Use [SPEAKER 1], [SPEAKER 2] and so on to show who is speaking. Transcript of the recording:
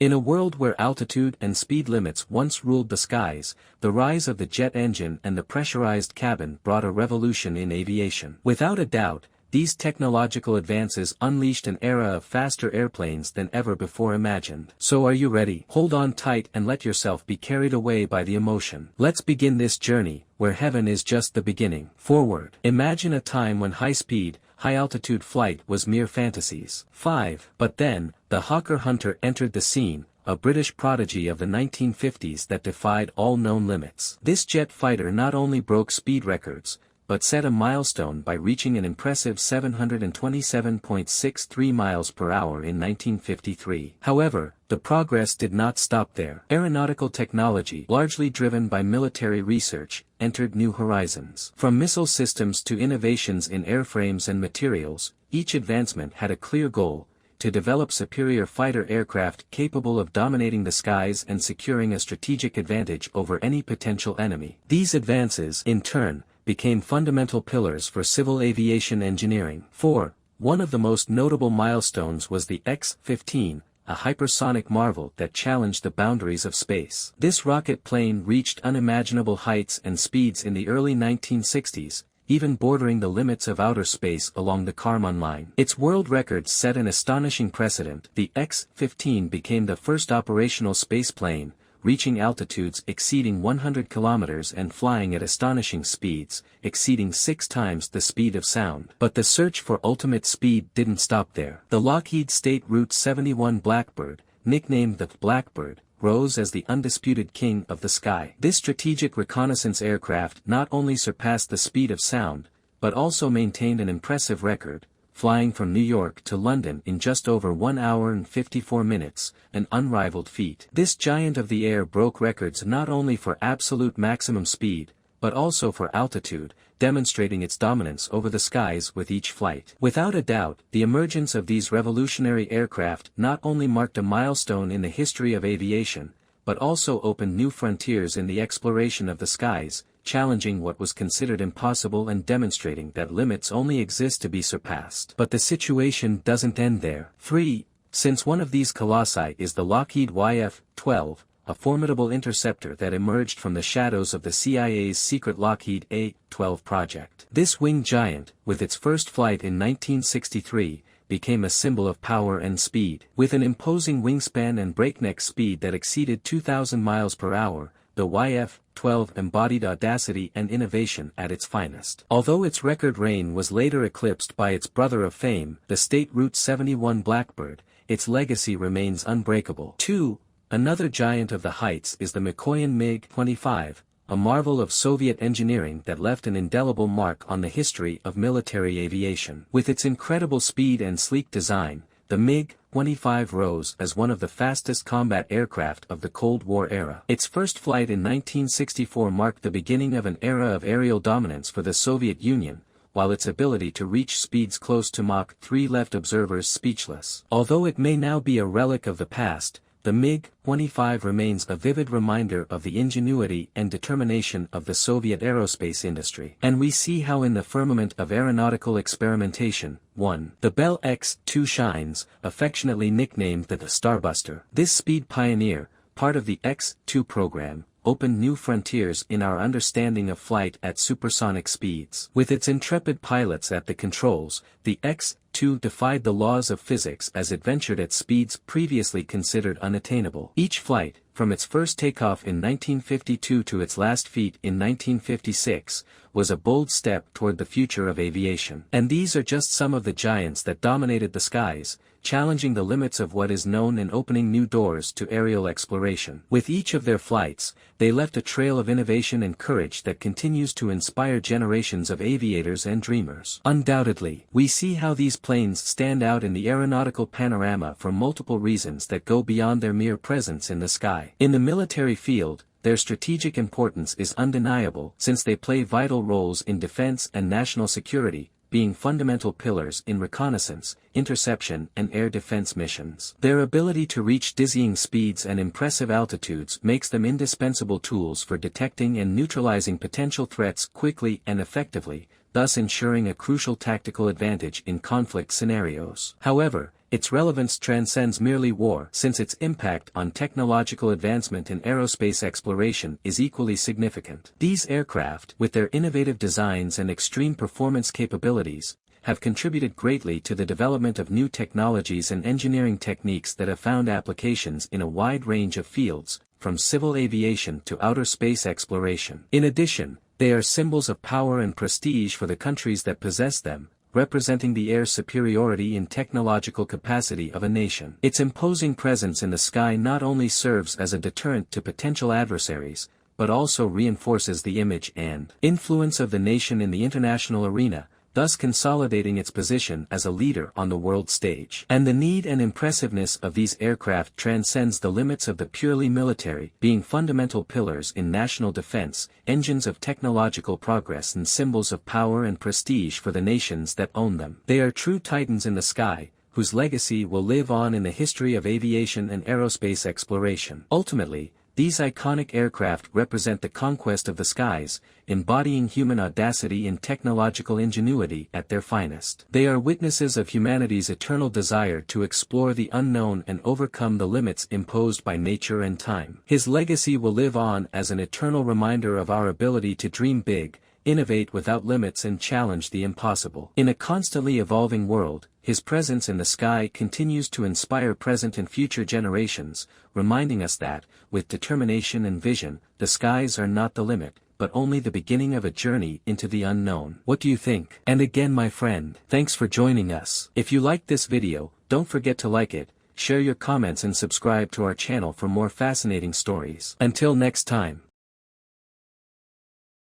[SPEAKER 1] In a world where altitude and speed limits once ruled the skies, the rise of the jet engine and the pressurized cabin brought a revolution in aviation. Without a doubt, these technological advances unleashed an era of faster airplanes than ever before imagined. So are you ready? Hold on tight and let yourself be carried away by the emotion. Let's begin this journey, where heaven is just the beginning. Forward. Imagine a time when high-speed, high-altitude flight was mere fantasies. 5. But then, the Hawker Hunter entered the scene, a British prodigy of the 1950s that defied all known limits. This jet fighter not only broke speed records, but set a milestone by reaching an impressive 727.63 miles per hour in 1953. However, the progress did not stop there. Aeronautical technology, largely driven by military research, entered new horizons. From missile systems to innovations in airframes and materials, each advancement had a clear goal: to develop superior fighter aircraft capable of dominating the skies and securing a strategic advantage over any potential enemy. These advances, in turn, became fundamental pillars for civil aviation engineering. 4. One of the most notable milestones was the X-15, a hypersonic marvel that challenged the boundaries of space. This rocket plane reached unimaginable heights and speeds in the early 1960s, even bordering the limits of outer space along the Kármán line. Its world record set an astonishing precedent. The X-15 became the first operational spaceplane, reaching altitudes exceeding 100 kilometers and flying at astonishing speeds, exceeding 6 times the speed of sound. But the search for ultimate speed didn't stop there. The Lockheed State Route 71 Blackbird, nicknamed the Blackbird, rose as the undisputed king of the sky. This strategic reconnaissance aircraft not only surpassed the speed of sound, but also maintained an impressive record, flying from New York to London in just over 1 hour and 54 minutes, an unrivaled feat. This giant of the air broke records not only for absolute maximum speed, but also for altitude, demonstrating its dominance over the skies with each flight. Without a doubt, the emergence of these revolutionary aircraft not only marked a milestone in the history of aviation, but also opened new frontiers in the exploration of the skies, challenging what was considered impossible and demonstrating that limits only exist to be surpassed. But the situation doesn't end there. 3. Since one of these colossi is the Lockheed YF-12, a formidable interceptor that emerged from the shadows of the CIA's secret Lockheed A-12 project. This winged giant, with its first flight in 1963, became a symbol of power and speed. With an imposing wingspan and breakneck speed that exceeded 2,000 miles per hour, the YF-12 embodied audacity and innovation at its finest. Although its record reign was later eclipsed by its brother of fame, the State Route 71 Blackbird, its legacy remains unbreakable. 2. Another giant of the heights is the Mikoyan MiG-25, a marvel of Soviet engineering that left an indelible mark on the history of military aviation. With its incredible speed and sleek design, the MiG-25 rose as one of the fastest combat aircraft of the Cold War era. Its first flight in 1964 marked the beginning of an era of aerial dominance for the Soviet Union, while its ability to reach speeds close to Mach 3 left observers speechless. Although it may now be a relic of the past, the MiG-25 remains a vivid reminder of the ingenuity and determination of the Soviet aerospace industry. And we see how in the firmament of aeronautical experimentation, 1. The Bell X-2 shines, affectionately nicknamed the Starbuster. This speed pioneer, part of the X-2 program, opened new frontiers in our understanding of flight at supersonic speeds. With its intrepid pilots at the controls, the X-2 defied the laws of physics as it ventured at speeds previously considered unattainable. Each flight, from its first takeoff in 1952 to its last feat in 1956, was a bold step toward the future of aviation. And these are just some of the giants that dominated the skies, challenging the limits of what is known and opening new doors to aerial exploration. With each of their flights, they left a trail of innovation and courage that continues to inspire generations of aviators and dreamers. Undoubtedly, we see how these planes stand out in the aeronautical panorama for multiple reasons that go beyond their mere presence in the sky. In the military field, their strategic importance is undeniable since they play vital roles in defense and national security, being fundamental pillars in reconnaissance, interception and air defense missions. Their ability to reach dizzying speeds and impressive altitudes makes them indispensable tools for detecting and neutralizing potential threats quickly and effectively, thus ensuring a crucial tactical advantage in conflict scenarios. However, its relevance transcends merely war, since its impact on technological advancement in aerospace exploration is equally significant. These aircraft, with their innovative designs and extreme performance capabilities, have contributed greatly to the development of new technologies and engineering techniques that have found applications in a wide range of fields, from civil aviation to outer space exploration. In addition, they are symbols of power and prestige for the countries that possess them, representing the air's superiority in technological capacity of a nation. Its imposing presence in the sky not only serves as a deterrent to potential adversaries, but also reinforces the image and influence of the nation in the international arena, thus consolidating its position as a leader on the world stage. And the need and impressiveness of these aircraft transcends the limits of the purely military, being fundamental pillars in national defense, engines of technological progress and symbols of power and prestige for the nations that own them. They are true titans in the sky, whose legacy will live on in the history of aviation and aerospace exploration. Ultimately, these iconic aircraft represent the conquest of the skies, embodying human audacity and technological ingenuity at their finest. They are witnesses of humanity's eternal desire to explore the unknown and overcome the limits imposed by nature and time. His legacy will live on as an eternal reminder of our ability to dream big, innovate without limits and challenge the impossible. In a constantly evolving world, his presence in the sky continues to inspire present and future generations, reminding us that, with determination and vision, the skies are not the limit, but only the beginning of a journey into the unknown. What do you think? And again, my friend, thanks for joining us. If you liked this video, don't forget to like it, share your comments and subscribe to our channel for more fascinating stories. Until next time.